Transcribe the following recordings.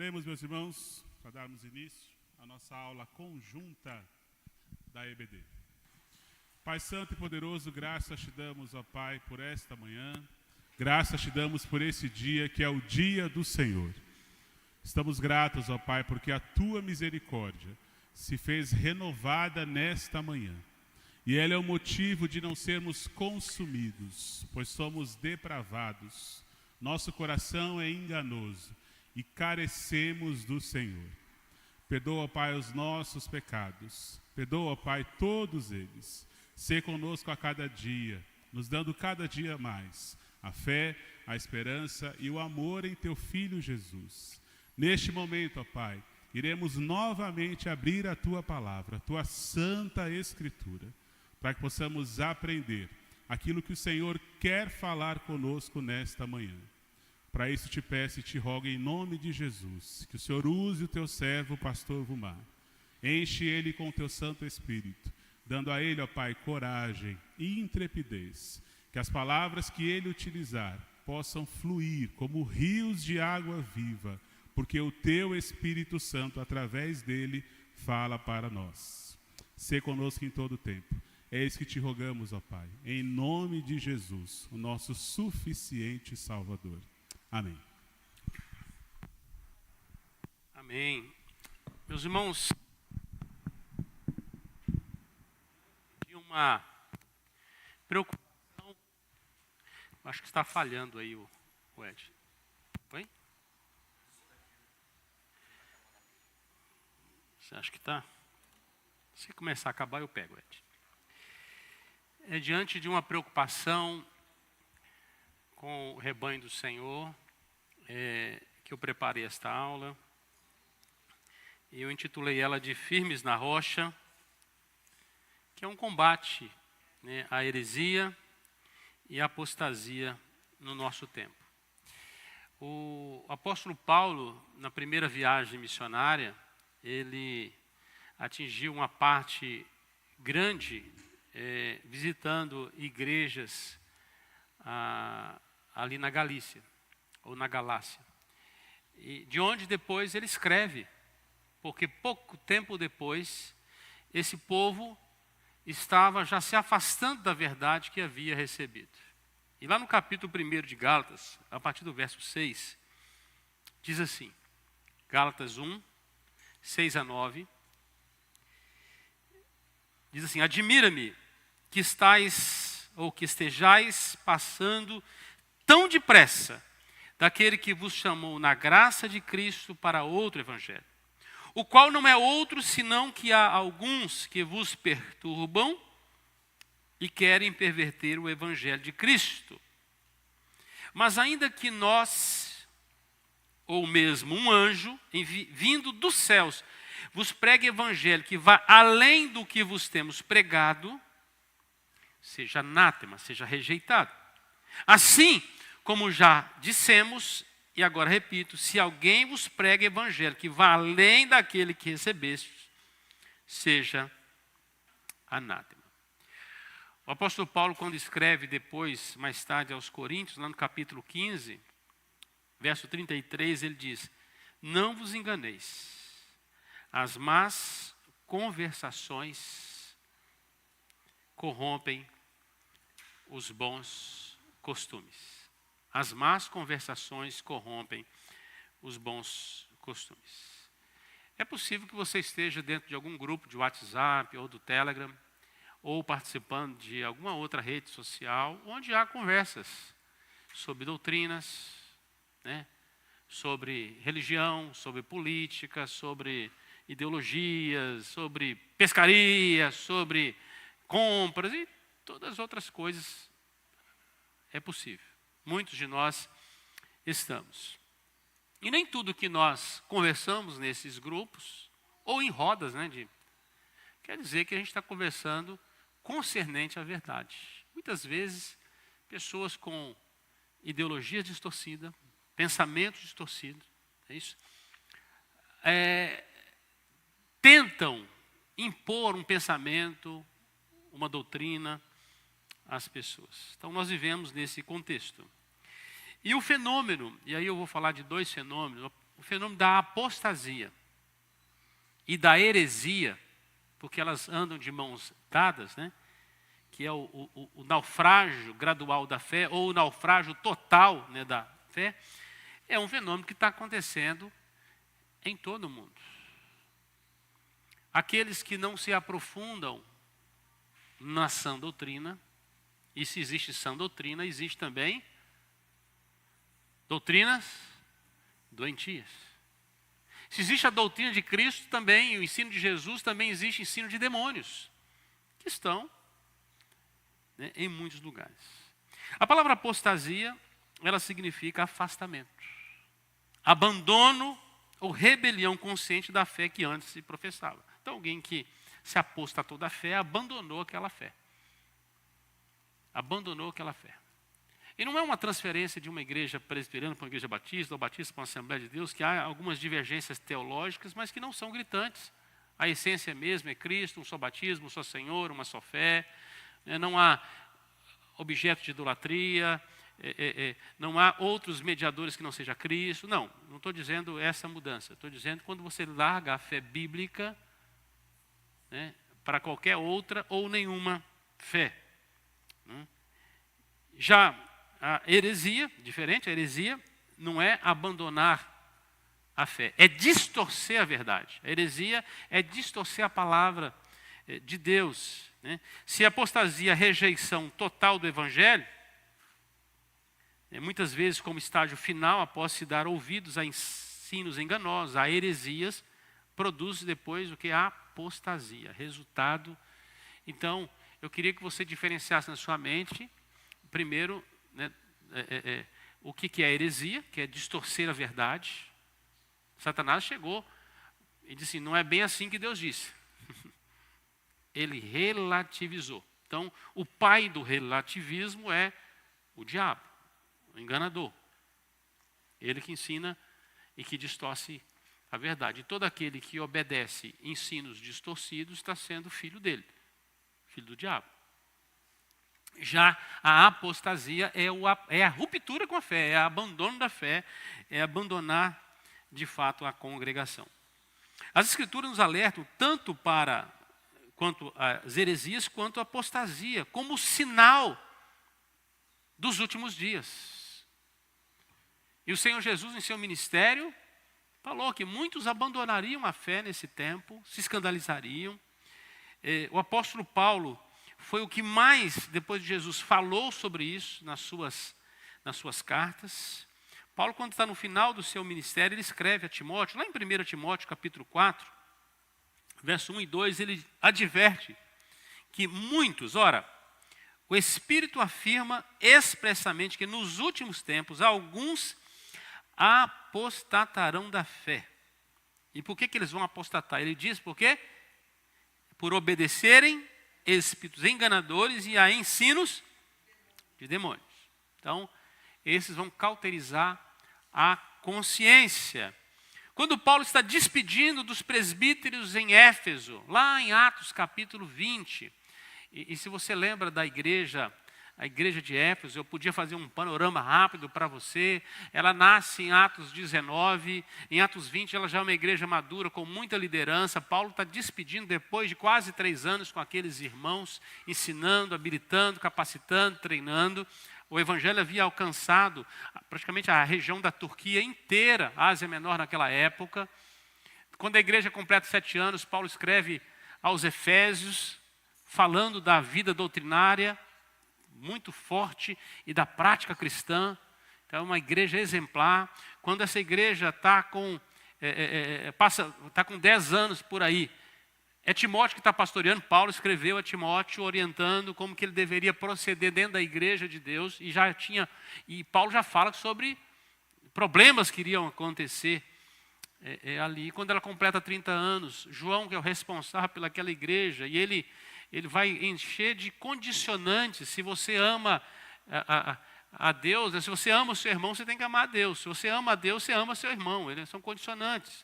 Oremos, meus irmãos, para darmos início à nossa aula conjunta da EBD. Pai Santo e Poderoso, graças te damos, ó Pai, por esta manhã. Graças te damos por esse dia, que é o dia do Senhor. Estamos gratos, ó Pai, porque a tua misericórdia se fez renovada nesta manhã. E ela é o motivo de não sermos consumidos, pois somos depravados. Nosso coração é enganoso e carecemos do Senhor. Perdoa, Pai, os nossos pecados. Perdoa, Pai, todos eles. Sê conosco a cada dia, nos dando cada dia mais a fé, a esperança e o amor em Teu Filho Jesus. Neste momento, ó Pai, iremos novamente abrir a Tua palavra, a Tua Santa Escritura, para que possamos aprender aquilo que o Senhor quer falar conosco nesta manhã. Para isso te peço e te rogo em nome de Jesus, que o Senhor use o Teu servo, o pastor Vumar. Enche ele com o Teu Santo Espírito, dando a ele, ó Pai, coragem e intrepidez, que as palavras que ele utilizar possam fluir como rios de água viva, porque o Teu Espírito Santo, através dele, fala para nós. Sê conosco em todo o tempo. É isso que te rogamos, ó Pai, em nome de Jesus, o nosso suficiente Salvador. Amém. Amém. Meus irmãos, de uma preocupação, acho que está falhando aí o Ed. Oi? Você acha que está? Se começar a acabar, eu pego, Ed. É diante de uma preocupação com o rebanho do Senhor, que eu preparei esta aula. E eu intitulei ela de Firmes na Rocha, que é um combate, né, à heresia e à apostasia no nosso tempo. O apóstolo Paulo, na primeira viagem missionária, ele atingiu uma parte grande visitando igrejas ali na Galícia, ou na Galácia. E de onde depois ele escreve, porque pouco tempo depois, esse povo estava já se afastando da verdade que havia recebido. E lá no capítulo 1 de Gálatas, a partir do verso 6, diz assim, Gálatas 1, 6 a 9, diz assim, admira-me que estejais passando tão depressa daquele que vos chamou na graça de Cristo para outro evangelho, o qual não é outro senão que há alguns que vos perturbam e querem perverter o evangelho de Cristo. Mas ainda que nós, ou mesmo um anjo, vindo dos céus, vos pregue evangelho que vá além do que vos temos pregado, seja anátema, seja rejeitado. Assim, como já dissemos, e agora repito, se alguém vos prega evangelho que vá além daquele que recebestes, seja anátema. O apóstolo Paulo, quando escreve depois, mais tarde aos Coríntios, lá no capítulo 15, verso 33, ele diz, não vos enganeis, as más conversações corrompem os bons costumes. As más conversações corrompem os bons costumes. É possível que você esteja dentro de algum grupo de WhatsApp ou do Telegram, ou participando de alguma outra rede social, onde há conversas sobre doutrinas, né, sobre religião, sobre política, sobre ideologias, sobre pescaria, sobre compras e todas as outras coisas. É possível. Muitos de nós estamos. E nem tudo que nós conversamos nesses grupos, ou em rodas, né, quer dizer que a gente está conversando concernente à verdade. Muitas vezes, pessoas com ideologias distorcidas, pensamentos distorcidos, é isso? Tentam impor um pensamento, uma doutrina às pessoas. Então, nós vivemos nesse contexto. E o fenômeno, e aí eu vou falar de dois fenômenos. o fenômeno da apostasia e da heresia, porque elas andam de mãos dadas, né? Que é o naufrágio gradual da fé, ou o naufrágio total, né, da fé, é um fenômeno que está acontecendo em todo o mundo. Aqueles que não se aprofundam na sã doutrina, e se existe sã doutrina, existe também doutrinas doentias. Se existe a doutrina de Cristo também, o ensino de Jesus, também existe ensino de demônios, que estão, né, em muitos lugares. A palavra apostasia, ela significa afastamento, abandono ou rebelião consciente da fé que antes se professava. Então, alguém que se apostatou da fé, abandonou aquela fé. Abandonou aquela fé. E não é uma transferência de uma igreja presbiteriana para uma igreja batista, ou batista para uma Assembleia de Deus, que há algumas divergências teológicas, mas que não são gritantes. A essência mesmo é Cristo, um só batismo, um só Senhor, uma só fé. Não há objeto de idolatria, não há outros mediadores que não seja Cristo. Não estou dizendo essa mudança. Estou dizendo quando você larga a fé bíblica, né, para qualquer outra ou nenhuma fé. Já a heresia, diferente, a heresia não é abandonar a fé, é distorcer a verdade. A heresia é distorcer a palavra de Deus, né? Se a apostasia é a rejeição total do Evangelho, muitas vezes como estágio final, após se dar ouvidos a ensinos enganosos, a heresias, produz depois o que? A apostasia, resultado. Então, eu queria que você diferenciasse na sua mente, primeiro, né, o que é heresia, que é distorcer a verdade. Satanás chegou e disse, não é bem assim que Deus disse. Ele relativizou. Então, o pai do relativismo é o diabo, o enganador. Ele que ensina e que distorce a verdade. E todo aquele que obedece ensinos distorcidos está sendo filho dele, filho do diabo. Já a apostasia é a ruptura com a fé, é o abandono da fé, é abandonar de fato a congregação. As Escrituras nos alertam tanto quanto as heresias, quanto a apostasia, como sinal dos últimos dias. E o Senhor Jesus, em seu ministério, falou que muitos abandonariam a fé nesse tempo, se escandalizariam. O apóstolo Paulo foi o que mais, depois de Jesus, falou sobre isso nas suas cartas. Paulo, quando está no final do seu ministério, ele escreve a Timóteo, lá em 1 Timóteo, capítulo 4, verso 1 e 2, ele adverte que muitos, o Espírito afirma expressamente que nos últimos tempos, alguns apostatarão da fé. E por que eles vão apostatar? Ele diz por quê? Por obedecerem espíritos enganadores e a ensinos de demônios. Então, esses vão cauterizar a consciência. Quando Paulo está despedindo dos presbíteros em Éfeso, lá em Atos capítulo 20, e se você lembra da igreja, a igreja de Éfeso, eu podia fazer um panorama rápido para você. Ela nasce em Atos 19, em Atos 20 ela já é uma igreja madura, com muita liderança. Paulo está despedindo depois de quase 3 anos com aqueles irmãos, ensinando, habilitando, capacitando, treinando. O evangelho havia alcançado praticamente a região da Turquia inteira, Ásia Menor naquela época. Quando a igreja completa 7 anos, Paulo escreve aos Efésios, falando da vida doutrinária, muito forte, e da prática cristã. Então é uma igreja exemplar. Quando essa igreja está com 10 anos por aí, é Timóteo que está pastoreando. Paulo escreveu a Timóteo orientando como que ele deveria proceder dentro da igreja de Deus, e Paulo já fala sobre problemas que iriam acontecer ali. Quando ela completa 30 anos, João, que é o responsável pelaquela igreja, e ele vai encher de condicionantes. Se você ama a Deus, se você ama o seu irmão, você tem que amar a Deus. Se você ama a Deus, você ama seu irmão. Eles são condicionantes.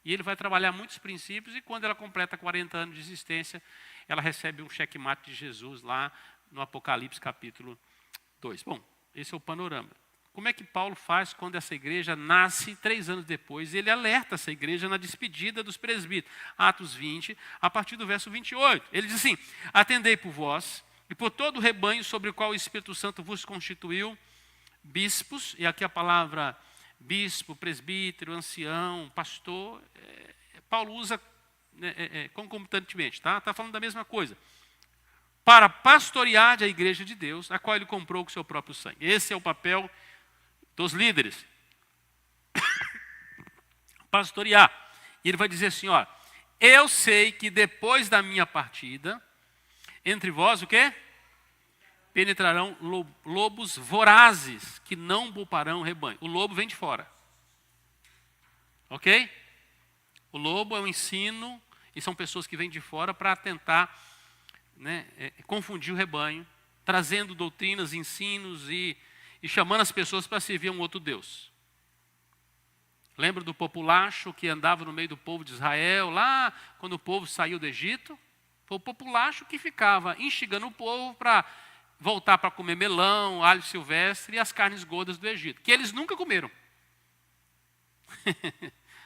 E ele vai trabalhar muitos princípios, e quando ela completa 40 anos de existência, ela recebe um checkmate de Jesus lá no Apocalipse capítulo 2. Bom, esse é o panorama. como é que Paulo faz quando essa igreja nasce 3 anos depois? Ele alerta essa igreja na despedida dos presbíteros. Atos 20, a partir do verso 28. Ele diz assim: atendei por vós e por todo o rebanho sobre o qual o Espírito Santo vos constituiu, bispos, e aqui a palavra bispo, presbítero, ancião, pastor, Paulo usa concomitantemente, está falando da mesma coisa. Para pastorear a igreja de Deus, a qual ele comprou com seu próprio sangue. Esse é o papel dos líderes. Pastorear. E ele vai dizer assim, ó: eu sei que depois da minha partida, entre vós o quê? Penetrarão lobos vorazes, que não pouparão o rebanho. O lobo vem de fora. Ok? O lobo é um ensino, e são pessoas que vêm de fora para tentar confundir o rebanho, trazendo doutrinas, ensinos e chamando as pessoas para servir a um outro Deus. Lembra do populacho que andava no meio do povo de Israel, lá quando o povo saiu do Egito? Foi o populacho que ficava instigando o povo para voltar para comer melão, alho silvestre e as carnes gordas do Egito, que eles nunca comeram.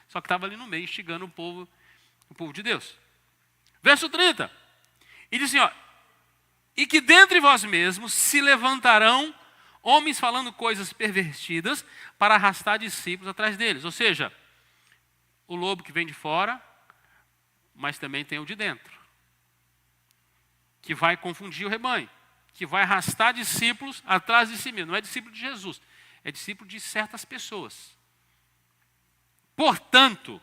Só que estava ali no meio, instigando o povo de Deus. Verso 30. E diz assim, ó: e que dentre vós mesmos se levantarão homens falando coisas pervertidas para arrastar discípulos atrás deles. Ou seja, o lobo que vem de fora, mas também tem o de dentro, que vai confundir o rebanho, que vai arrastar discípulos atrás de si mesmo. Não é discípulo de Jesus, é discípulo de certas pessoas. Portanto,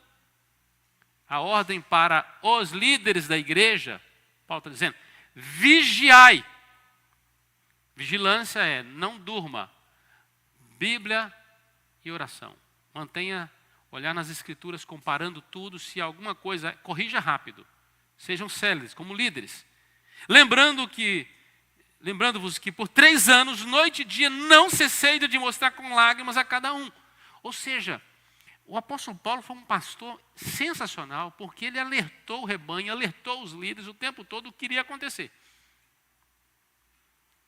a ordem para os líderes da igreja, Paulo está dizendo: vigiai. Vigilância é não durma. Bíblia e oração. Mantenha, olhar nas escrituras, comparando tudo. Se alguma coisa, corrija rápido. Sejam céleres, como líderes. Lembrando-vos que por 3 anos, noite e dia, não cessei de mostrar com lágrimas a cada um. Ou seja, o apóstolo Paulo foi um pastor sensacional, porque ele alertou o rebanho, alertou os líderes o tempo todo o que iria acontecer.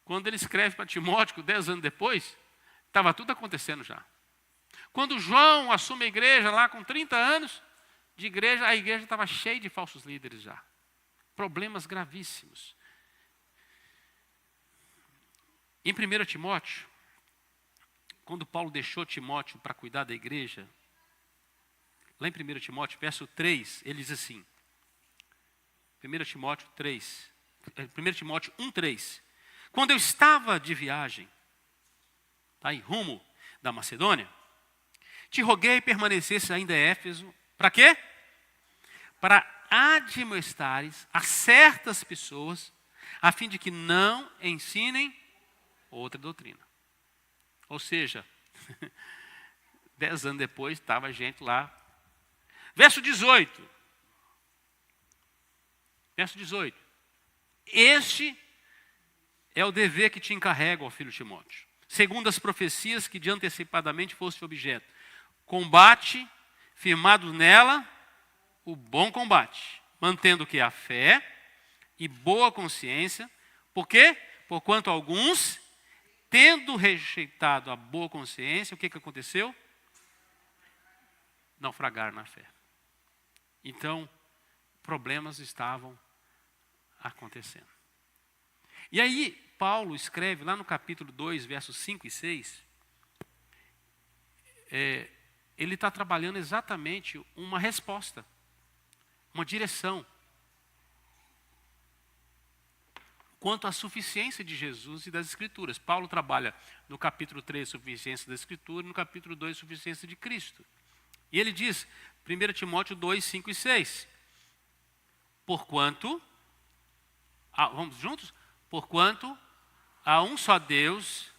Quando ele escreve para Timóteo, 10 anos depois, estava tudo acontecendo já. Quando João assume a igreja lá com 30 anos de igreja, a igreja estava cheia de falsos líderes já. Problemas gravíssimos. Em 1 Timóteo, quando Paulo deixou Timóteo para cuidar da igreja, lá em 1 Timóteo, verso 3, ele diz assim, 1 Timóteo 1:3, quando eu estava de viagem, em rumo da Macedônia, te roguei permanecesse ainda em Éfeso, para quê? Para admoestares a certas pessoas, a fim de que não ensinem outra doutrina. Ou seja, 10 anos depois estava a gente lá. Verso 18. Este é o dever que te encarrego, ó filho Timóteo, segundo as profecias que de antecipadamente foste objeto. Combate, firmado nela, o bom combate, mantendo que a fé e boa consciência. Por quê? Porquanto alguns, tendo rejeitado a boa consciência, o que aconteceu? Naufragaram na fé. Então, problemas estavam acontecendo. E aí, Paulo escreve lá no capítulo 2, versos 5 e 6, ele está trabalhando exatamente uma resposta, uma direção, quanto à suficiência de Jesus e das Escrituras. Paulo trabalha no capítulo 3, suficiência da Escritura, e no capítulo 2, suficiência de Cristo. E ele diz, 1 Timóteo 2, 5 e 6, porquanto, vamos juntos? Porquanto há um só Deus,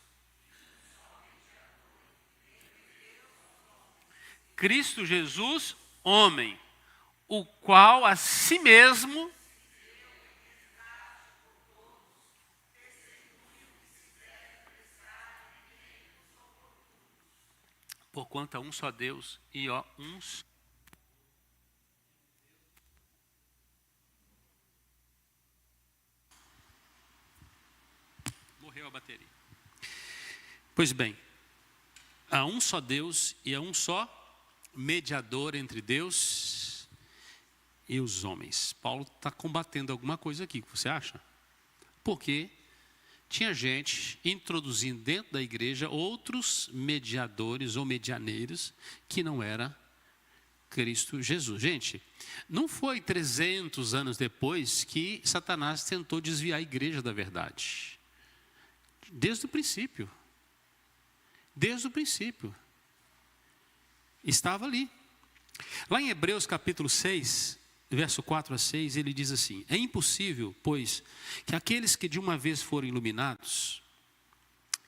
Cristo Jesus, homem, o qual a si mesmo porquanto há um só Deus e uns. Morreu a bateria. Pois bem, há um só Deus e há um só mediador entre Deus e os homens. Paulo está combatendo alguma coisa aqui, você acha? Porque tinha gente introduzindo dentro da igreja outros mediadores ou medianeiros que não era Cristo Jesus. Gente, não foi 300 anos depois que Satanás tentou desviar a igreja da verdade. Desde o princípio. Desde o princípio. Estava ali. Lá em Hebreus capítulo 6, verso 4 a 6, ele diz assim: é impossível, pois, que aqueles que de uma vez foram iluminados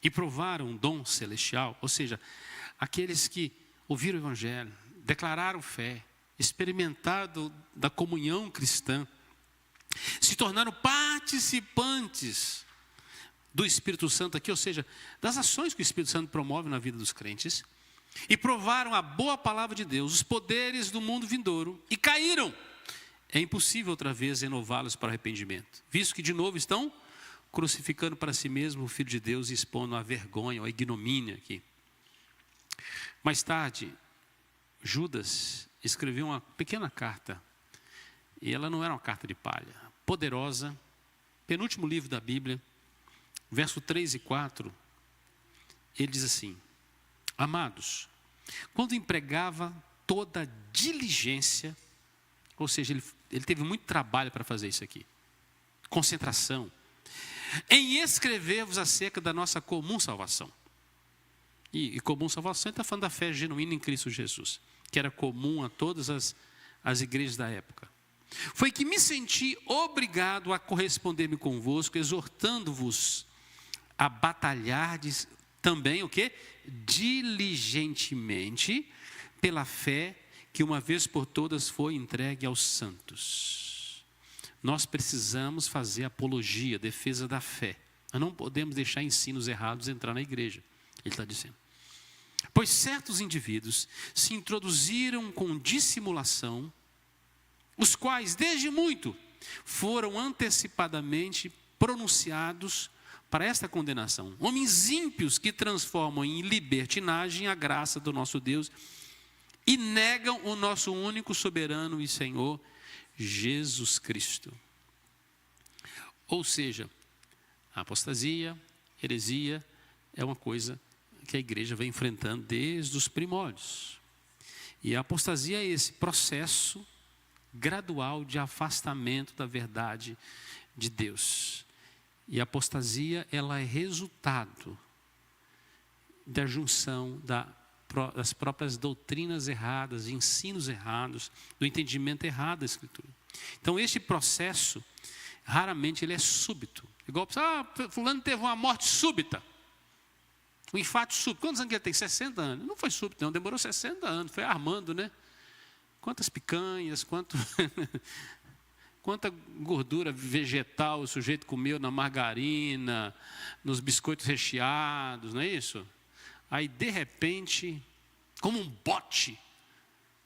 e provaram um dom celestial, ou seja, aqueles que ouviram o evangelho, declararam fé, experimentaram da comunhão cristã, se tornaram participantes do Espírito Santo aqui, ou seja, das ações que o Espírito Santo promove na vida dos crentes, e provaram a boa palavra de Deus, os poderes do mundo vindouro, e caíram. É impossível outra vez renová-los para o arrependimento, visto que de novo estão crucificando para si mesmo o Filho de Deus e expondo a vergonha, a ignomínia aqui. Mais tarde, Judas escreveu uma pequena carta, e ela não era uma carta de palha, poderosa, penúltimo livro da Bíblia, verso 3 e 4, ele diz assim: amados, quando empregava toda a diligência, ou seja, ele teve muito trabalho para fazer isso aqui, concentração, em escrever-vos acerca da nossa comum salvação. E comum salvação, ele está falando da fé genuína em Cristo Jesus, que era comum a todas as igrejas da época. Foi que me senti obrigado a corresponder-me convosco, exortando-vos a batalhardes também, o quê? Diligentemente, pela fé que uma vez por todas foi entregue aos santos. Nós precisamos fazer apologia, defesa da fé. Nós não podemos deixar ensinos errados entrar na igreja. Ele está dizendo: pois certos indivíduos se introduziram com dissimulação, os quais desde muito foram antecipadamente pronunciados para esta condenação. Homens ímpios que transformam em libertinagem a graça do nosso Deus e negam o nosso único soberano e Senhor, Jesus Cristo. Ou seja, a apostasia, heresia, é uma coisa que a igreja vem enfrentando desde os primórdios. E a apostasia é esse processo gradual de afastamento da verdade de Deus. E a apostasia, ela é resultado da junção das próprias doutrinas erradas, ensinos errados, do entendimento errado da Escritura. Então, este processo, raramente ele é súbito. Igual, fulano teve uma morte súbita. Um infarto súbito. Quantos anos ele tem? 60 anos. Não foi súbito, não. Demorou 60 anos. Foi armando, né? Quantas picanhas, quanta gordura vegetal o sujeito comeu na margarina, nos biscoitos recheados, não é isso? Aí, de repente, como um bote.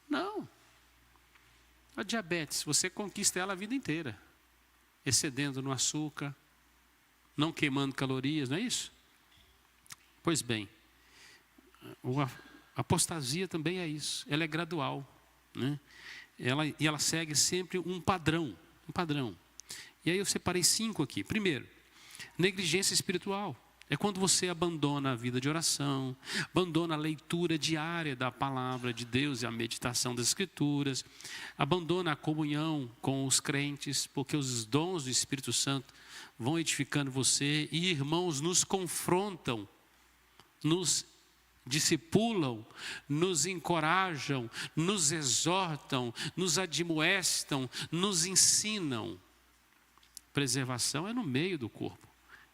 Não. A diabetes, você conquista ela a vida inteira. Excedendo no açúcar, não queimando calorias, não é isso? Pois bem, a apostasia também é isso. Ela é gradual, né? Ela segue sempre um padrão. E aí eu separei 5 aqui. Primeiro, negligência espiritual. É quando você abandona a vida de oração, abandona a leitura diária da palavra de Deus e a meditação das Escrituras, abandona a comunhão com os crentes, porque os dons do Espírito Santo vão edificando você, e irmãos nos confrontam, nos discipulam, nos encorajam, nos exortam, nos admoestam, nos ensinam. Preservação é no meio do corpo,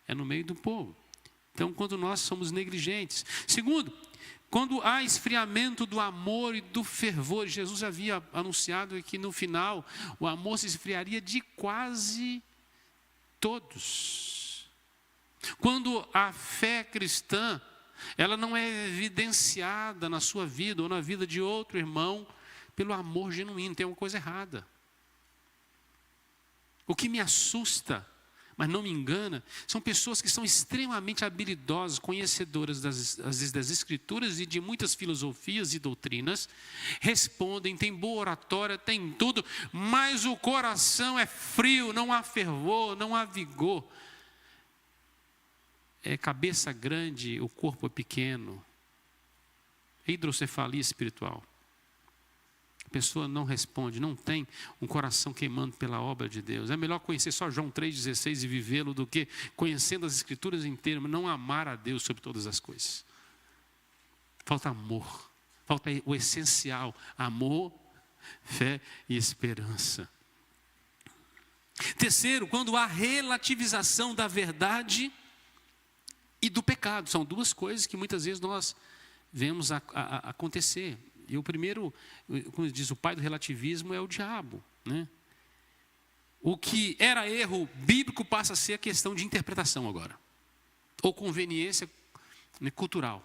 é no meio do povo. Então, quando nós somos negligentes. Segundo, quando há esfriamento do amor e do fervor, Jesus havia anunciado que no final o amor se esfriaria de quase todos. Quando a fé cristã, ela não é evidenciada na sua vida ou na vida de outro irmão pelo amor genuíno, tem uma coisa errada. O que me assusta mas não me engana, são pessoas que são extremamente habilidosas, conhecedoras às vezes das Escrituras e de muitas filosofias e doutrinas, respondem, têm boa oratória, têm tudo, mas o coração é frio, não há fervor, não há vigor. É cabeça grande, o corpo é pequeno. Hidrocefalia espiritual. A pessoa não responde, não tem um coração queimando pela obra de Deus. É melhor conhecer só João 3,16 e vivê-lo do que conhecendo as Escrituras inteiras, mas não amar a Deus sobre todas as coisas. Falta amor, falta o essencial, amor, fé e esperança. Terceiro, quando há relativização da verdade e do pecado. São duas coisas que muitas vezes nós vemos acontecer. E o primeiro, como diz o pai do relativismo, é o diabo, né? O que era erro bíblico passa a ser a questão de interpretação agora. Ou conveniência, né, cultural.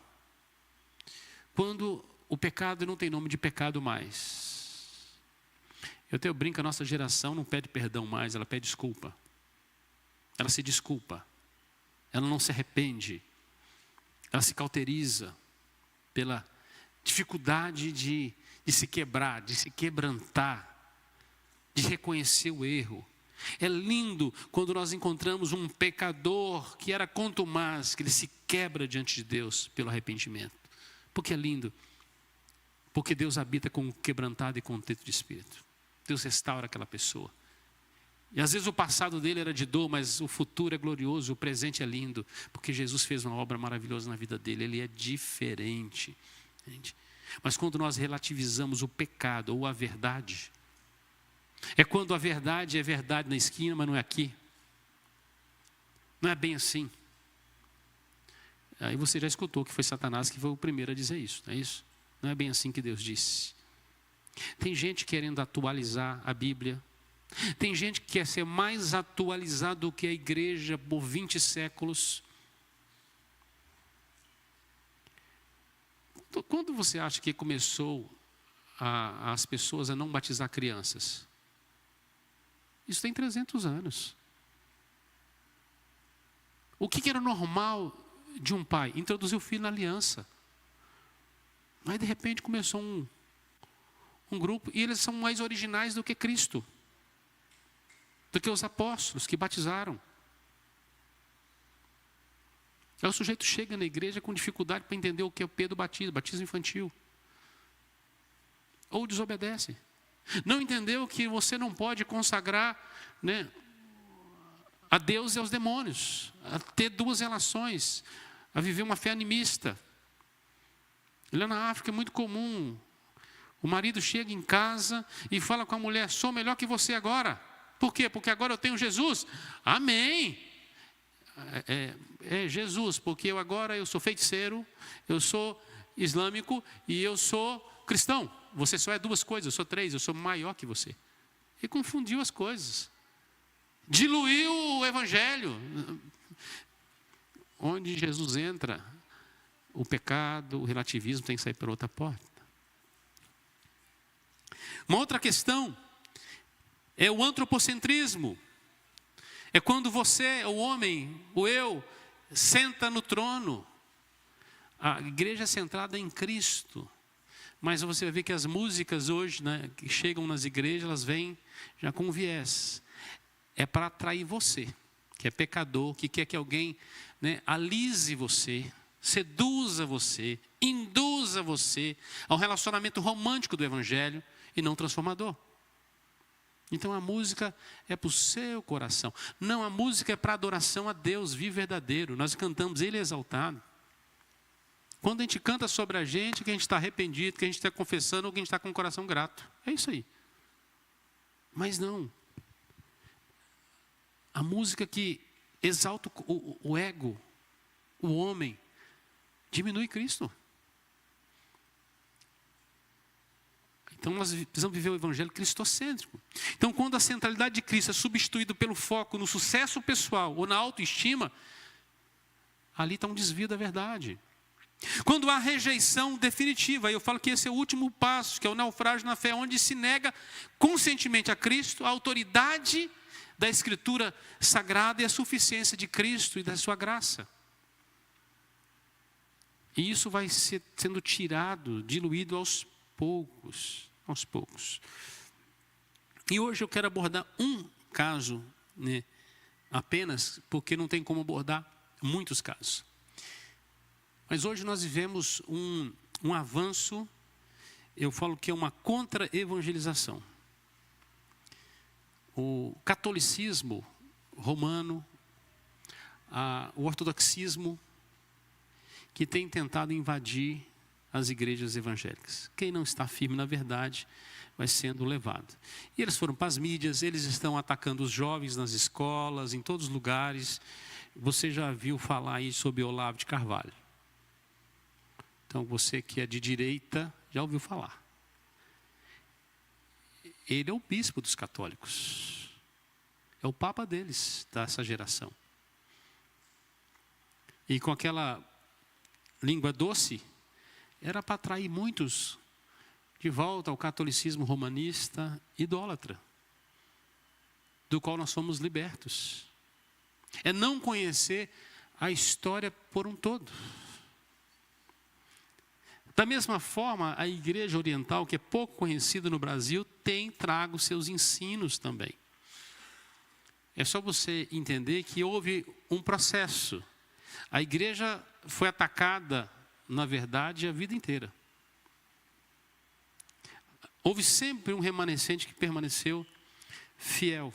Quando o pecado não tem nome de pecado mais. Eu brinco, a nossa geração não pede perdão mais, ela pede desculpa. Ela se desculpa. Ela não se arrepende. Ela se cauteriza pela dificuldade de se quebrar, de se quebrantar, de reconhecer o erro. É lindo quando nós encontramos um pecador que era contumaz, que ele se quebra diante de Deus pelo arrependimento. Porque é lindo. Porque Deus habita com o quebrantado e contrito de espírito. Deus restaura aquela pessoa. E às vezes o passado dele era de dor, mas o futuro é glorioso, o presente é lindo. Porque Jesus fez uma obra maravilhosa na vida dele, ele é diferente. Mas quando nós relativizamos o pecado ou a verdade, é quando a verdade é verdade na esquina, mas não é aqui. Não é bem assim. Aí você já escutou que foi Satanás que foi o primeiro a dizer isso, não é isso? Não é bem assim que Deus disse. Tem gente querendo atualizar a Bíblia. Tem gente que quer ser mais atualizado do que a igreja por 20 séculos. Quando você acha que começou as pessoas a não batizar crianças? Isso tem 300 anos. O que era normal de um pai? Introduzir o filho na aliança. Aí de repente começou um grupo, e eles são mais originais do que Cristo, do que os apóstolos que batizaram. Aí o sujeito chega na igreja com dificuldade para entender o que é o Pedro batismo, batismo infantil. Ou desobedece. Não entendeu que você não pode consagrar, né, a Deus e aos demônios, a ter duas relações, a viver uma fé animista. Lá na África é muito comum. O marido chega em casa e fala com a mulher: sou melhor que você agora. Por quê? Porque agora eu tenho Jesus. Amém. Jesus, porque eu sou feiticeiro, eu sou islâmico e eu sou cristão. Você só é duas coisas, eu sou três, eu sou maior que você. E confundiu as coisas. Diluiu o evangelho. Onde Jesus entra, o pecado, o relativismo tem que sair por outra porta. Uma outra questão é o antropocentrismo. É quando você, o homem, o eu, senta no trono. A igreja é centrada em Cristo. Mas você vai ver que as músicas hoje, né, que chegam nas igrejas, elas vêm já com viés. É para atrair você, que é pecador, que quer que alguém, né, alise você, seduza você, induza você ao relacionamento romântico do evangelho e não transformador. Então a música é para o seu coração. Não, a música é para adoração a Deus vivo e verdadeiro. Nós cantamos Ele exaltado. Quando a gente canta sobre a gente, que a gente está arrependido, que a gente está confessando, ou que a gente está com o coração grato. É isso aí. Mas não. A música que exalta o ego, o homem, diminui Cristo. Então nós precisamos viver o evangelho cristocêntrico. Então quando a centralidade de Cristo é substituída pelo foco no sucesso pessoal ou na autoestima, ali está um desvio da verdade. Quando há rejeição definitiva, eu falo que esse é o último passo, que é o naufrágio na fé, onde se nega conscientemente a Cristo, a autoridade da Escritura Sagrada e a suficiência de Cristo e da sua graça. E isso vai sendo tirado, diluído aos poucos, aos poucos. E hoje eu quero abordar um caso, né, apenas, porque não tem como abordar muitos casos. Mas hoje nós vivemos um avanço, eu falo que é uma contra-evangelização. O catolicismo romano, o ortodoxismo, que tem tentado invadir as igrejas evangélicas. Quem não está firme na verdade vai sendo levado. E eles foram para as mídias, eles estão atacando os jovens nas escolas, em todos os lugares. Você já viu falar aí sobre Olavo de Carvalho. Então você que é de direita, já ouviu falar. Ele é o bispo dos católicos. É o papa deles, dessa geração. E com aquela língua doce, era para atrair muitos de volta ao catolicismo romanista idólatra, do qual nós fomos libertos. É não conhecer a história por um todo. Da mesma forma, a igreja oriental, que é pouco conhecida no Brasil, tem trago seus ensinos também. É só você entender que houve um processo. A igreja foi atacada, na verdade, a vida inteira. Houve sempre um remanescente que permaneceu fiel.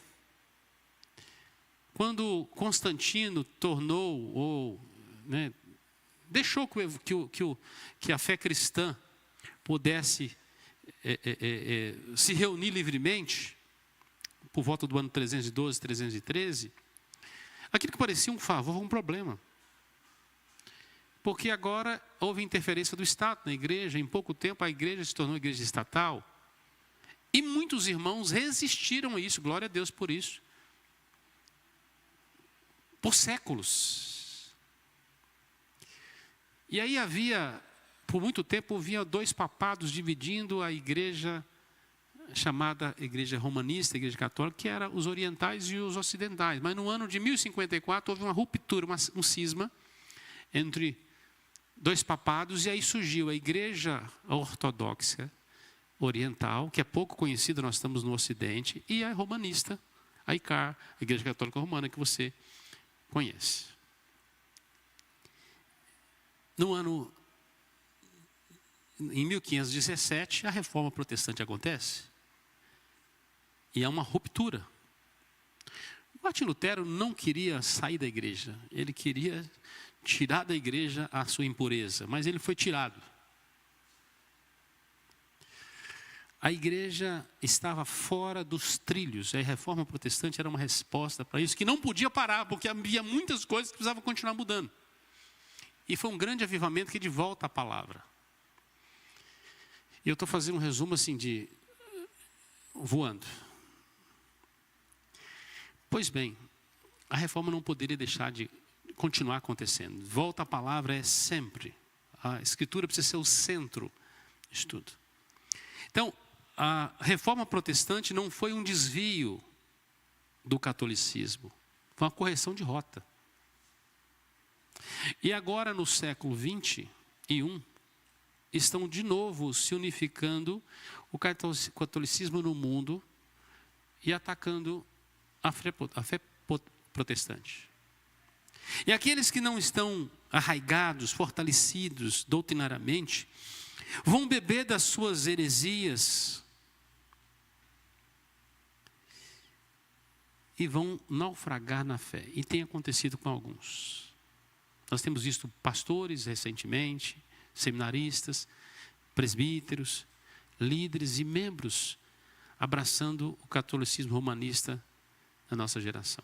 Quando Constantino deixou que a fé cristã pudesse se reunir livremente, por volta do ano 312, 313, aquilo que parecia um favor foi um problema. Porque agora houve interferência do Estado na igreja, em pouco tempo a igreja se tornou igreja estatal, e muitos irmãos resistiram a isso, glória a Deus por isso, por séculos. E aí por muito tempo, havia dois papados dividindo a igreja chamada igreja romanista, igreja católica, que era os orientais e os ocidentais. Mas no ano de 1054 houve uma ruptura, um cisma entre dois papados, e aí surgiu a igreja ortodoxa oriental, que é pouco conhecida, nós estamos no ocidente, e a romanista, a ICAR, a igreja católica romana, que você conhece. Em 1517, a reforma protestante acontece. E há uma ruptura. Martim Lutero não queria sair da igreja. Ele queria tirar da igreja a sua impureza. Mas ele foi tirado. A igreja estava fora dos trilhos. A reforma protestante era uma resposta para isso, que não podia parar, porque havia muitas coisas que precisavam continuar mudando. E foi um grande avivamento que de volta à palavra. E eu estou fazendo um resumo assim voando. Pois bem, a reforma não poderia deixar de continuar acontecendo. Volta à palavra é sempre. A Escritura precisa ser o centro de tudo. Então, a reforma protestante não foi um desvio do catolicismo. Foi uma correção de rota. E agora, no século XXI, estão de novo se unificando o catolicismo no mundo e atacando a fé protestante. E aqueles que não estão arraigados, fortalecidos doutrinariamente, vão beber das suas heresias e vão naufragar na fé. E tem acontecido com alguns. Nós temos visto pastores recentemente, seminaristas, presbíteros, líderes e membros abraçando o catolicismo romanista na nossa geração.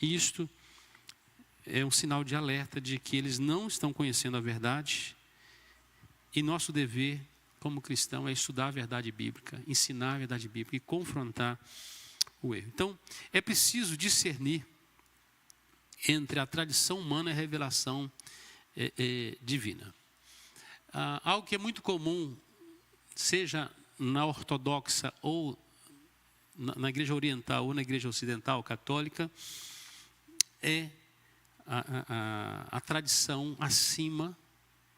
E isto é um sinal de alerta de que eles não estão conhecendo a verdade, e nosso dever como cristão é estudar a verdade bíblica, ensinar a verdade bíblica e confrontar o erro. Então, é preciso discernir entre a tradição humana e a revelação divina. Algo que é muito comum, seja na ortodoxa ou na igreja oriental ou na igreja ocidental católica, é a tradição acima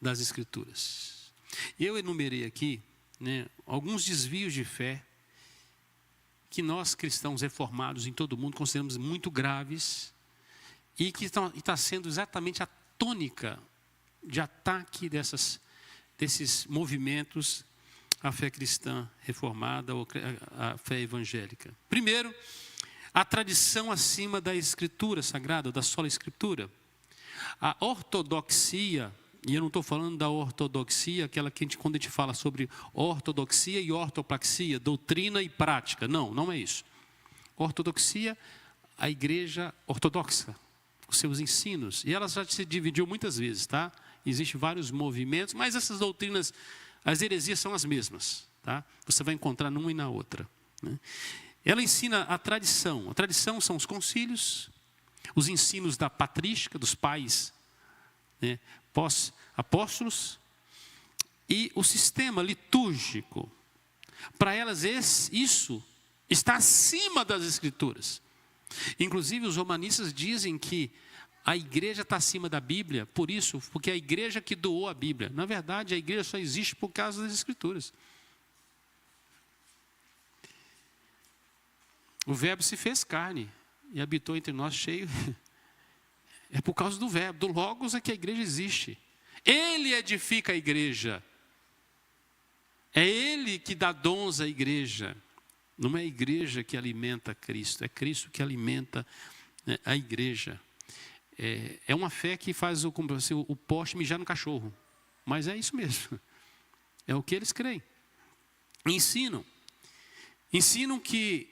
das Escrituras. Eu enumerei aqui, né, alguns desvios de fé que nós cristãos reformados em todo o mundo consideramos muito graves e que está sendo exatamente a tônica de ataque desses movimentos à fé cristã reformada ou à fé evangélica. Primeiro, a tradição acima da Escritura Sagrada, da sola Escritura. A ortodoxia, e eu não estou falando da ortodoxia, aquela que quando a gente fala sobre ortodoxia e ortopraxia, doutrina e prática. Não, não é isso. Ortodoxia, a igreja ortodoxa, os seus ensinos. E ela já se dividiu muitas vezes, tá? Existem vários movimentos, mas essas doutrinas, as heresias são as mesmas, tá? Você vai encontrar numa e na outra, né? Ela ensina a tradição. A tradição são os concílios, os ensinos da patrística, dos pais, né, pós-apóstolos, e o sistema litúrgico. Para elas, isso está acima das Escrituras. Inclusive, os romanistas dizem que a igreja está acima da Bíblia, porque é a igreja que doou a Bíblia. Na verdade, a igreja só existe por causa das Escrituras. O verbo se fez carne e habitou entre nós cheio. É por causa do verbo, do Logos é que a igreja existe. Ele edifica a igreja. É Ele que dá dons à igreja. Não é a igreja que alimenta Cristo, é Cristo que alimenta, né, a igreja. É uma fé que faz o poste mijar no cachorro. Mas é isso mesmo. É o que eles creem. Ensinam que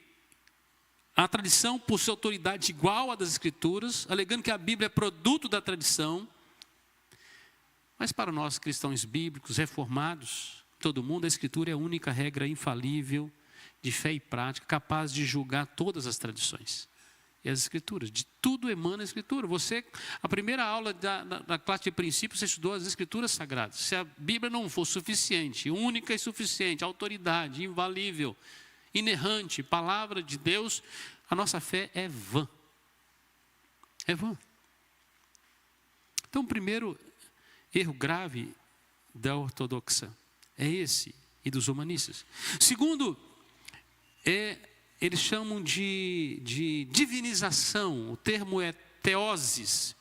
a tradição possui autoridade igual à das Escrituras, alegando que a Bíblia é produto da tradição. Mas para nós cristãos bíblicos, reformados, todo mundo, a Escritura é a única regra infalível de fé e prática, capaz de julgar todas as tradições. E as Escrituras, de tudo emana a Escritura. A primeira aula da classe de princípios, você estudou as Escrituras Sagradas. Se a Bíblia não for suficiente, única e suficiente, autoridade, infalível, inerrante, palavra de Deus, a nossa fé é vã. É vã. Então, o primeiro erro grave da ortodoxa é esse, e dos humanistas. Segundo, eles chamam de divinização. O termo é teoses,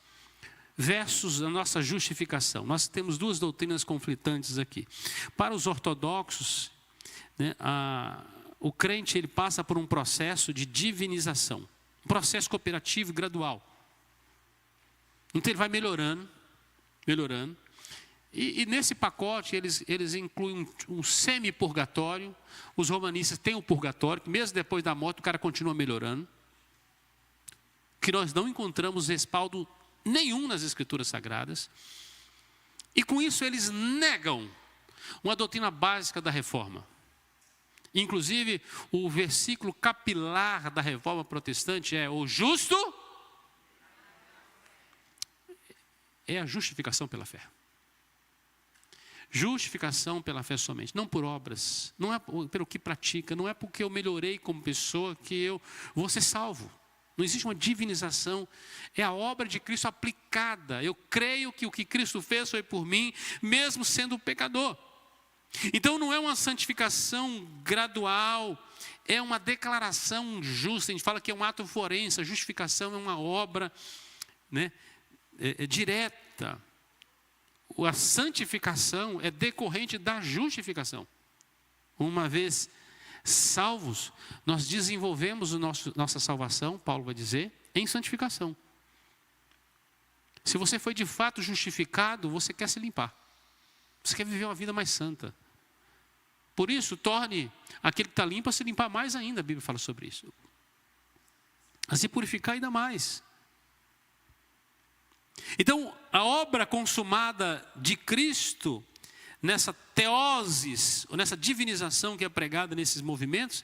versus a nossa justificação. Nós temos duas doutrinas conflitantes aqui. Para os ortodoxos, né, o crente ele passa por um processo de divinização, um processo cooperativo e gradual. Então ele vai melhorando. E nesse pacote eles incluem um semi-purgatório. Os romanistas têm o purgatório, que mesmo depois da morte o cara continua melhorando. Que nós não encontramos respaldo nenhum nas Escrituras Sagradas. E com isso eles negam uma doutrina básica da reforma. Inclusive, o versículo capilar da reforma protestante é: o justo é a justificação pela fé. Justificação pela fé somente, não por obras, não é pelo que pratica, não é porque eu melhorei como pessoa que eu vou ser salvo. Não existe uma divinização, é a obra de Cristo aplicada. Eu creio que o que Cristo fez foi por mim, mesmo sendo pecador. Então não é uma santificação gradual, é uma declaração justa. A gente fala que é um ato forense, a justificação é uma obra, né, direta. A santificação é decorrente da justificação. Uma vez salvos, nós desenvolvemos nossa salvação, Paulo vai dizer, em santificação. Se você foi de fato justificado, você quer se limpar. Você quer viver uma vida mais santa. Por isso, torne aquele que está limpo a se limpar mais ainda. A Bíblia fala sobre isso. A se purificar ainda mais. Então, a obra consumada de Cristo, nessa teoses, ou nessa divinização que é pregada nesses movimentos,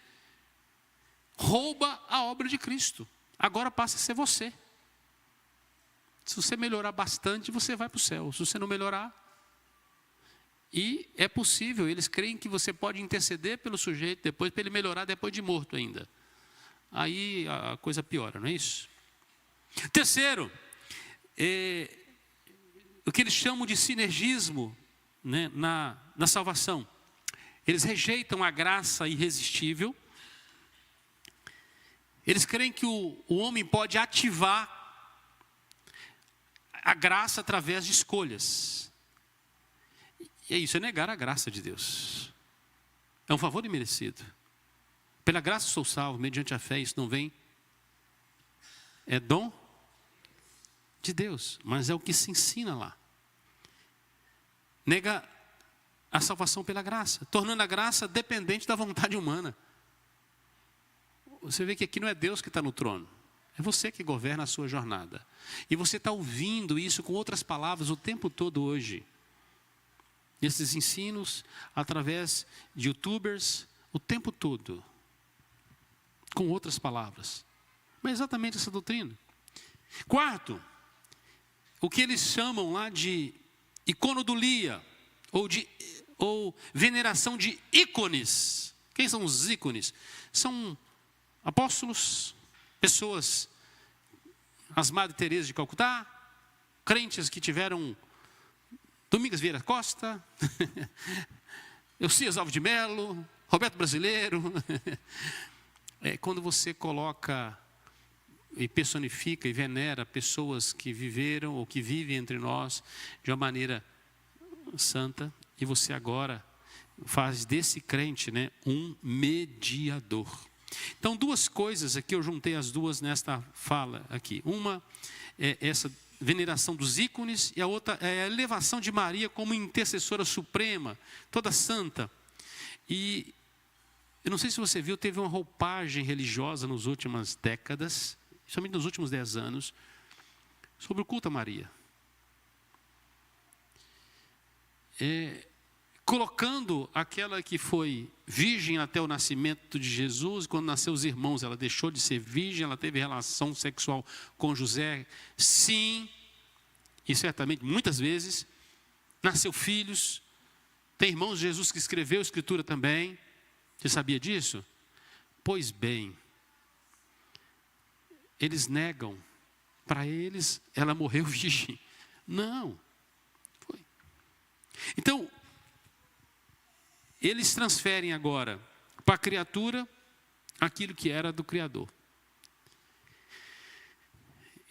rouba a obra de Cristo. Agora passa a ser você. Se você melhorar bastante, você vai para o céu. Se você não melhorar, e é possível, eles creem que você pode interceder pelo sujeito depois, para ele melhorar depois de morto ainda. aí a coisa piora, não é isso? Terceiro, o que eles chamam de sinergismo, né, na salvação. Eles rejeitam a graça irresistível. Eles creem que o homem pode ativar a graça através de escolhas. E isso é negar a graça de Deus. É um favor imerecido. Pela graça sou salvo, mediante a fé, isso não vem. É dom de Deus, mas é o que se ensina lá. Nega a salvação pela graça, tornando a graça dependente da vontade humana. Você vê que aqui não é Deus que está no trono, é você que governa a sua jornada. E você está ouvindo isso com outras palavras o tempo todo hoje. Esses ensinos através de youtubers o tempo todo, com outras palavras. Mas é exatamente essa doutrina. Quarto, o que eles chamam lá de iconodulia, ou veneração de ícones. Quem são os ícones? São apóstolos, pessoas, as Madre Teresa de Calcutá, crentes que tiveram Domingos Vieira Costa, Eucias Alves de Melo, Roberto Brasileiro. Quando você coloca e personifica e venera pessoas que viveram ou que vivem entre nós de uma maneira santa, e você agora faz desse crente, né, um mediador. Então, duas coisas aqui, eu juntei as duas nesta fala aqui. Uma é essa veneração dos ícones, e a outra é a elevação de Maria como intercessora suprema, toda santa. E eu não sei se você viu, teve uma roupagem religiosa nas últimas décadas, principalmente nos últimos 10 anos, sobre o culto a Maria. Colocando aquela que foi virgem até o nascimento de Jesus, quando nasceu os irmãos, ela deixou de ser virgem, ela teve relação sexual com José, sim, e certamente, muitas vezes, nasceu filhos, tem irmãos de Jesus que escreveu a Escritura também, você sabia disso? Pois bem, eles negam, para eles, ela morreu virgem. Não, foi. Então, eles transferem agora para a criatura aquilo que era do Criador.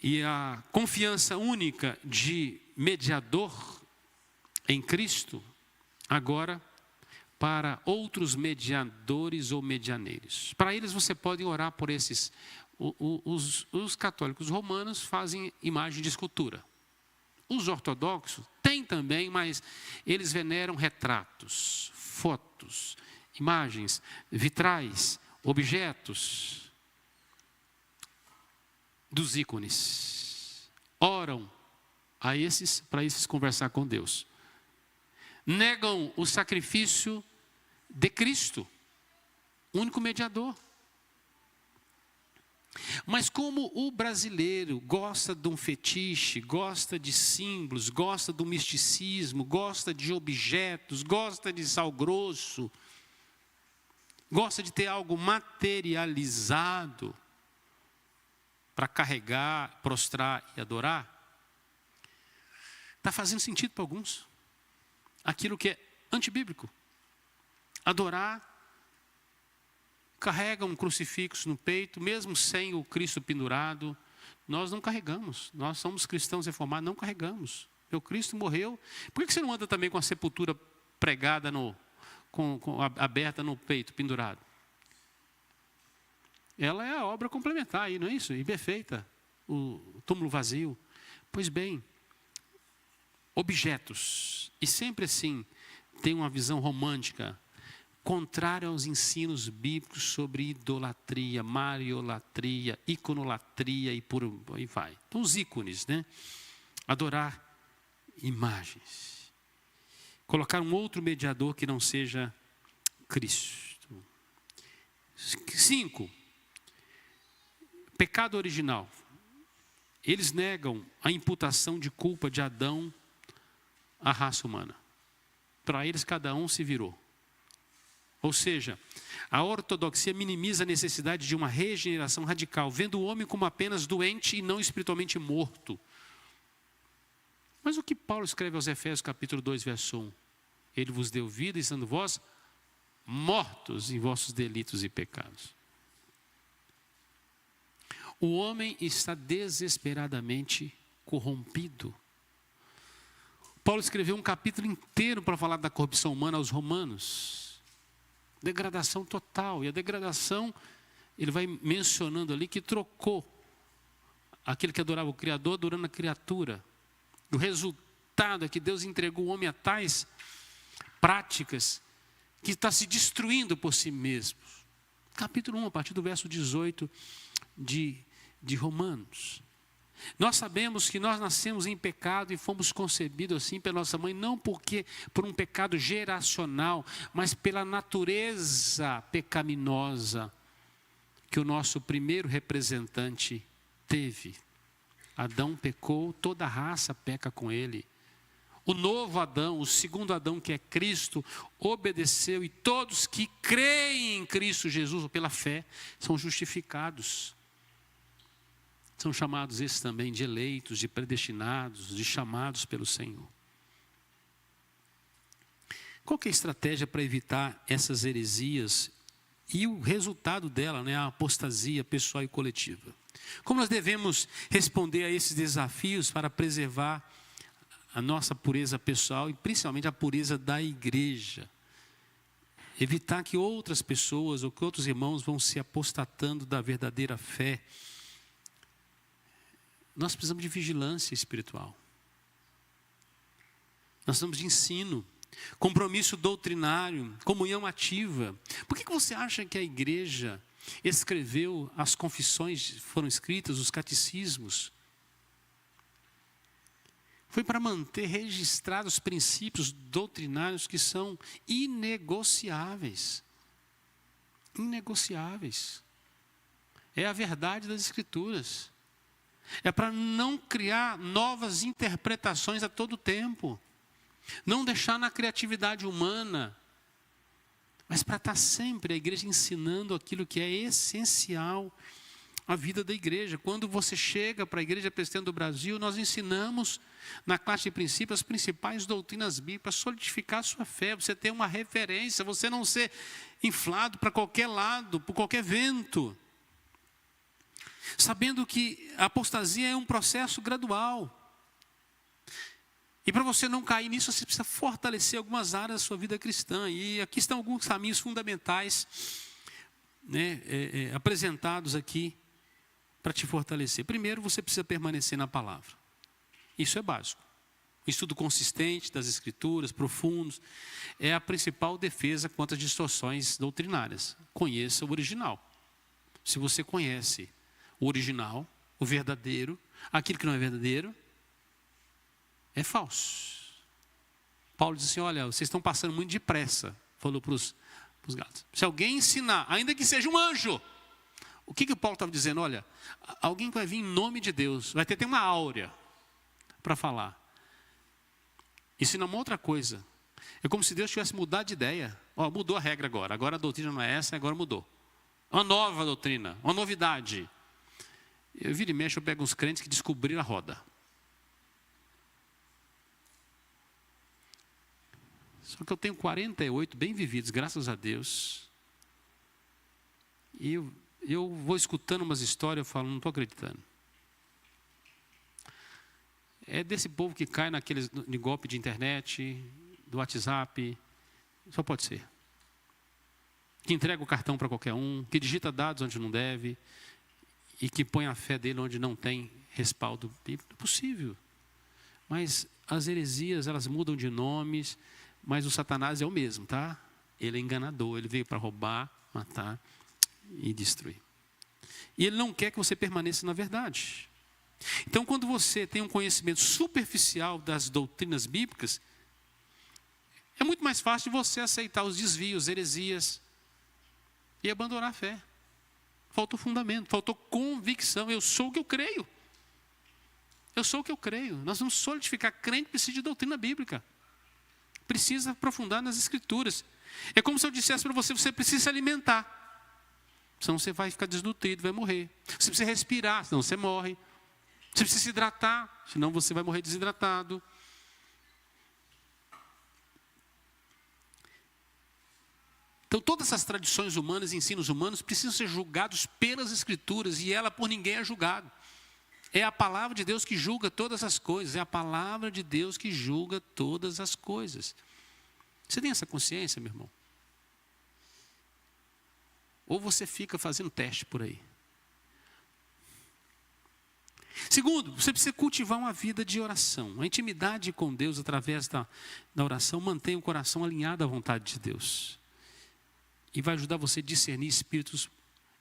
E a confiança única de mediador em Cristo, agora para outros mediadores ou medianeiros. Para eles você pode orar por esses. Os católicos romanos fazem imagem de escultura. Os ortodoxos têm também, mas eles veneram retratos, fotos, imagens, vitrais, objetos dos ícones. Oram para esses conversar com Deus. Negam o sacrifício de Cristo, único mediador. Mas como o brasileiro gosta de um fetiche, gosta de símbolos, gosta do misticismo, gosta de objetos, gosta de sal grosso, gosta de ter algo materializado para carregar, prostrar e adorar, está fazendo sentido para alguns. Aquilo que é antibíblico. Adorar, carrega um crucifixo no peito, mesmo sem o Cristo pendurado. Nós não carregamos. Nós somos cristãos reformados, não carregamos. O Cristo morreu. Por que você não anda também com a sepultura pregada, aberta no peito, pendurado? Ela é a obra complementar aí, não é isso? E perfeita. O túmulo vazio. Pois bem, objetos. E sempre assim, tem uma visão romântica, contrária aos ensinos bíblicos sobre idolatria, mariolatria, iconolatria e por aí vai. Então, os ícones, né? Adorar imagens. Colocar um outro mediador que não seja Cristo. 5. Pecado original. Eles negam a imputação de culpa de Adão à raça humana. Para eles, cada um se virou. Ou seja, a ortodoxia minimiza a necessidade de uma regeneração radical, vendo o homem como apenas doente e não espiritualmente morto. Mas o que Paulo escreve aos Efésios capítulo 2, verso 1? Ele vos deu vida, estando vós mortos em vossos delitos e pecados. O homem está desesperadamente corrompido. Paulo escreveu um capítulo inteiro para falar da corrupção humana aos romanos. Degradação total. E a degradação, ele vai mencionando ali que trocou aquele que adorava o Criador, adorando a criatura. O resultado é que Deus entregou o homem a tais práticas que está se destruindo por si mesmo. Capítulo 1, a partir do verso 18 de Romanos. Nós sabemos que nós nascemos em pecado e fomos concebidos assim pela nossa mãe, não por um pecado geracional, mas pela natureza pecaminosa que o nosso primeiro representante teve. Adão pecou, toda a raça peca com ele. O novo Adão, o segundo Adão, que é Cristo, obedeceu, e todos que creem em Cristo Jesus, pela fé, são justificados. São chamados esses também de eleitos, de predestinados, de chamados pelo Senhor. Qual que é a estratégia para evitar essas heresias e o resultado dela, a apostasia pessoal e coletiva? Como nós devemos responder a esses desafios para preservar a nossa pureza pessoal e principalmente a pureza da igreja? Evitar que outras pessoas ou que outros irmãos vão se apostatando da verdadeira fé. Nós precisamos de vigilância espiritual. Nós precisamos de ensino, compromisso doutrinário, comunhão ativa. Por que você acha que a igreja escreveu as confissões, foram escritas, os catecismos? Foi para manter registrados os princípios doutrinários que são inegociáveis. Inegociáveis. É a verdade das Escrituras. É para não criar novas interpretações a todo tempo. Não deixar na criatividade humana. Mas para estar sempre a igreja ensinando aquilo que é essencial à vida da igreja. Quando você chega para a Igreja Presbiteriana do Brasil, nós ensinamos na classe de princípios as principais doutrinas bíblicas, solidificar a sua fé, você ter uma referência, você não ser inflado para qualquer lado, por qualquer vento. Sabendo que a apostasia é um processo gradual. E para você não cair nisso, você precisa fortalecer algumas áreas da sua vida cristã. E aqui estão alguns caminhos fundamentais, apresentados aqui para te fortalecer. Primeiro, você precisa permanecer na palavra. Isso é básico. Estudo consistente das Escrituras, profundos, é a principal defesa contra as distorções doutrinárias. Conheça o original. Se você conhece o original, o verdadeiro, aquilo que não é verdadeiro, é falso. Paulo diz assim, olha, vocês estão passando muito depressa, falou para os Gálatas. Se alguém ensinar, ainda que seja um anjo, o que Paulo estava dizendo? Olha, alguém que vai vir em nome de Deus, vai ter uma áurea para falar. Ensina uma outra coisa. É como se Deus tivesse mudado de ideia. Mudou a regra agora. Agora a doutrina não é essa, agora mudou. Uma nova doutrina, uma novidade. Eu viro e mexo, eu pego uns crentes que descobriram a roda. Só que eu tenho 48 bem vividos, graças a Deus. E eu vou escutando umas histórias, eu falo, não estou acreditando. É desse povo que cai naqueles de golpe de internet, do WhatsApp, só pode ser. Que entrega o cartão para qualquer um, que digita dados onde não deve, e que põe a fé dele onde não tem respaldo bíblico. É possível. Mas as heresias, elas mudam de nomes, mas o Satanás é o mesmo, tá? Ele é enganador, ele veio para roubar, matar e destruir. E ele não quer que você permaneça na verdade. Então, quando você tem um conhecimento superficial das doutrinas bíblicas, é muito mais fácil de você aceitar os desvios, heresias e abandonar a fé. Faltou fundamento, faltou convicção. Eu sou o que eu creio. Eu sou o que eu creio. Nós vamos solidificar. Crente precisa de doutrina bíblica. Precisa aprofundar nas Escrituras. É como se eu dissesse para você, você precisa se alimentar. Senão você vai ficar desnutrido, vai morrer. Você precisa respirar, senão você morre. Você precisa se hidratar, senão você vai morrer desidratado. Então todas essas tradições humanas, ensinos humanos, precisam ser julgados pelas Escrituras, e ela por ninguém é julgado. É a palavra de Deus que julga todas as coisas, é a palavra de Deus que julga todas as coisas. Você tem essa consciência, meu irmão? Ou você fica fazendo teste por aí? Segundo, você precisa cultivar uma vida de oração. A intimidade com Deus através da oração mantém o coração alinhado à vontade de Deus. E vai ajudar você a discernir espíritos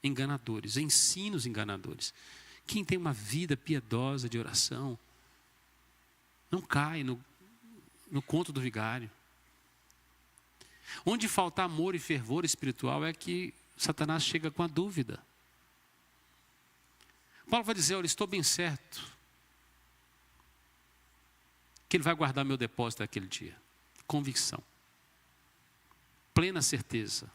enganadores, ensinos enganadores. Quem tem uma vida piedosa de oração, não cai no conto do vigário. Onde falta amor e fervor espiritual é que Satanás chega com a dúvida. Paulo vai dizer, olha, estou bem certo que ele vai guardar meu depósito naquele dia. Convicção. Plena certeza.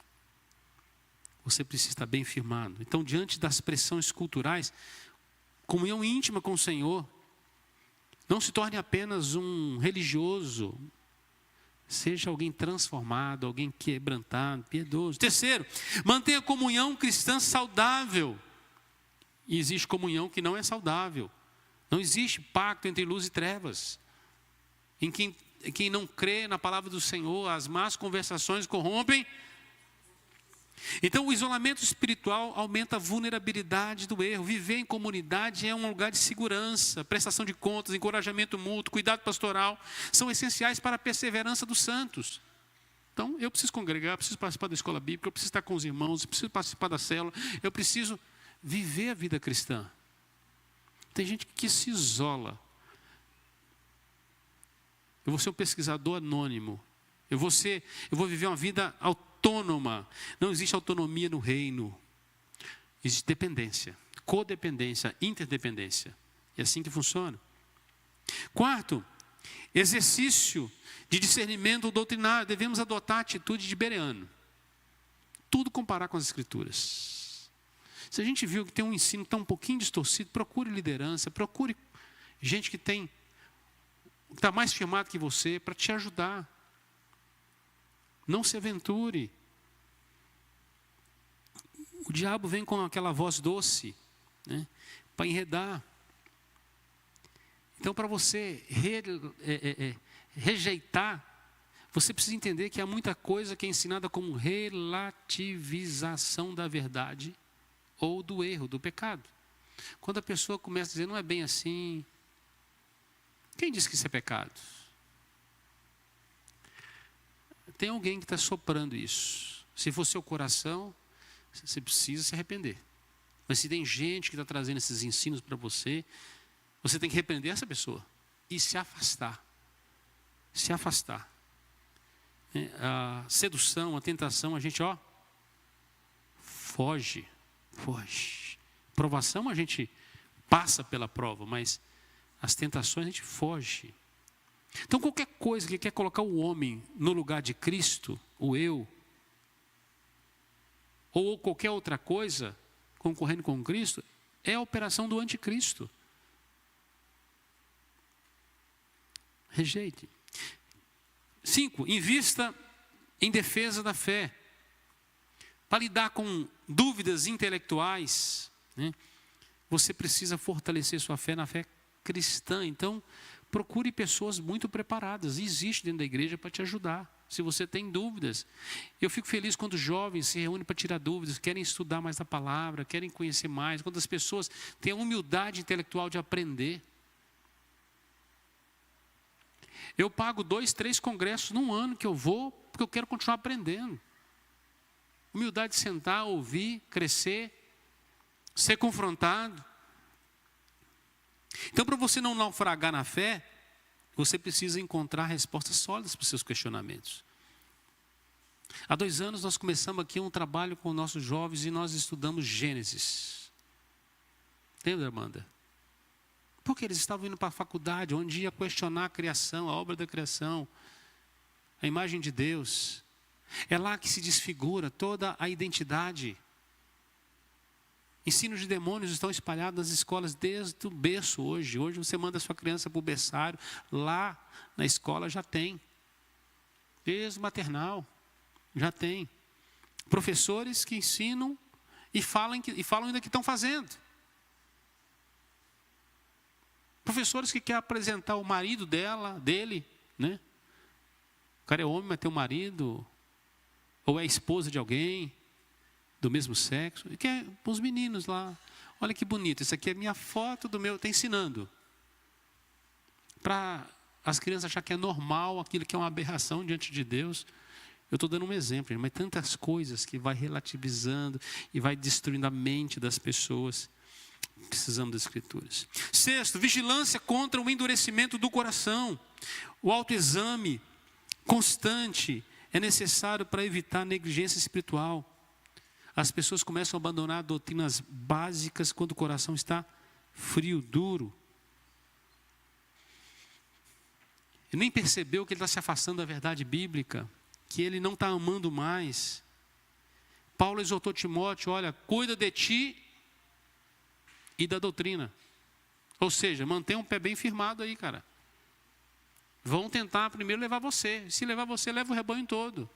Você precisa estar bem firmado. Então, diante das pressões culturais, comunhão íntima com o Senhor, não se torne apenas um religioso, seja alguém transformado, alguém quebrantado, piedoso. Terceiro, mantenha comunhão cristã saudável. E existe comunhão que não é saudável. Não existe pacto entre luz e trevas. Em quem não crê na palavra do Senhor, as más conversações corrompem. Então, o isolamento espiritual aumenta a vulnerabilidade do erro. Viver em comunidade é um lugar de segurança, prestação de contas, encorajamento mútuo, cuidado pastoral, são essenciais para a perseverança dos santos. Então, eu preciso congregar, eu preciso participar da escola bíblica, eu preciso estar com os irmãos, eu preciso participar da célula, eu preciso viver a vida cristã. Tem gente que se isola. Eu vou ser um pesquisador anônimo. Eu vou viver uma vida autônoma. Não existe autonomia no reino. Existe dependência, codependência, interdependência. É assim que funciona. Quarto, exercício de discernimento doutrinário. Devemos adotar a atitude de Bereano. Tudo comparar com as Escrituras. Se a gente viu que tem um ensino que está um pouquinho distorcido, procure liderança, procure gente que está mais firmado que você para te ajudar. Não se aventure. O diabo vem com aquela voz doce, né, para enredar. Então, para você rejeitar, você precisa entender que há muita coisa que é ensinada como relativização da verdade ou do erro, do pecado. Quando a pessoa começa a dizer, não é bem assim. Quem disse que isso é pecado? Tem alguém que está soprando isso. Se for seu coração, você precisa se arrepender. Mas se tem gente que está trazendo esses ensinos para você, você tem que repreender essa pessoa e se afastar. Se afastar. A sedução, a tentação, a gente, foge. Provação a gente passa pela prova, mas as tentações a gente foge. Então qualquer coisa que quer colocar o homem no lugar de Cristo, o eu, ou qualquer outra coisa concorrendo com Cristo, é a operação do anticristo. Rejeite. 5, invista em defesa da fé. Para lidar com dúvidas intelectuais, né, você precisa fortalecer sua fé na fé cristã. Então, procure pessoas muito preparadas. Existe dentro da igreja para te ajudar. Se você tem dúvidas. Eu fico feliz quando jovens se reúnem para tirar dúvidas, querem estudar mais a palavra, querem conhecer mais. Quando as pessoas têm a humildade intelectual de aprender. Eu pago 2, 3 congressos num ano que eu vou, porque eu quero continuar aprendendo. Humildade de sentar, ouvir, crescer, ser confrontado. Então, para você não naufragar na fé, você precisa encontrar respostas sólidas para os seus questionamentos. Há 2 anos nós começamos aqui um trabalho com nossos jovens e nós estudamos Gênesis. Lembra, Amanda? Porque eles estavam indo para a faculdade, onde ia questionar a criação, a obra da criação, a imagem de Deus. É lá que se desfigura toda a identidade. Ensinos de demônios estão espalhados nas escolas desde o berço hoje. Hoje você manda sua criança para o berçário, lá na escola já tem. Desde o maternal, já tem. Professores que ensinam e falam ainda que estão fazendo. Professores que querem apresentar o marido dele, né? O cara é homem, mas tem um marido, ou é esposa de alguém do mesmo sexo, e quer os meninos lá. Olha que bonito, isso aqui é minha foto do meu, está ensinando. Para as crianças acharem que é normal, aquilo que é uma aberração diante de Deus. Eu estou dando um exemplo, mas tantas coisas que vai relativizando e vai destruindo a mente das pessoas. Precisamos das Escrituras. Sexto, vigilância contra o endurecimento do coração. O autoexame constante é necessário para evitar negligência espiritual. As pessoas começam a abandonar doutrinas básicas quando o coração está frio, duro. E nem percebeu que ele está se afastando da verdade bíblica, que ele não está amando mais. Paulo exortou Timóteo, olha, cuida de ti e da doutrina. Ou seja, mantenha um pé bem firmado aí, cara. Vão tentar primeiro levar você. Se levar você, leva o rebanho todo.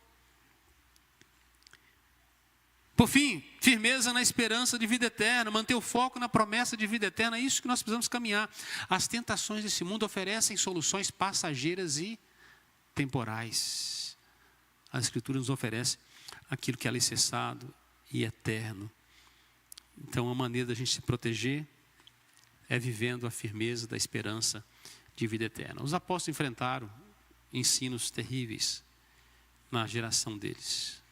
Por fim, firmeza na esperança de vida eterna, manter o foco na promessa de vida eterna, é isso que nós precisamos caminhar. As tentações desse mundo oferecem soluções passageiras e temporais. A Escritura nos oferece aquilo que é alicerçado e eterno. Então, a maneira da gente se proteger é vivendo a firmeza da esperança de vida eterna. Os apóstolos enfrentaram ensinos terríveis na geração deles.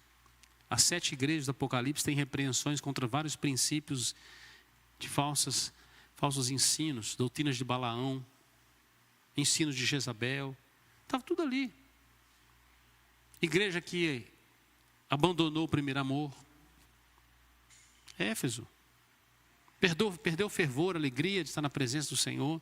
As 7 igrejas do Apocalipse têm repreensões contra vários princípios de falsos ensinos, doutrinas de Balaão, ensinos de Jezabel. Estava tudo ali. Igreja que abandonou o primeiro amor. Éfeso. Perdeu o fervor, a alegria de estar na presença do Senhor.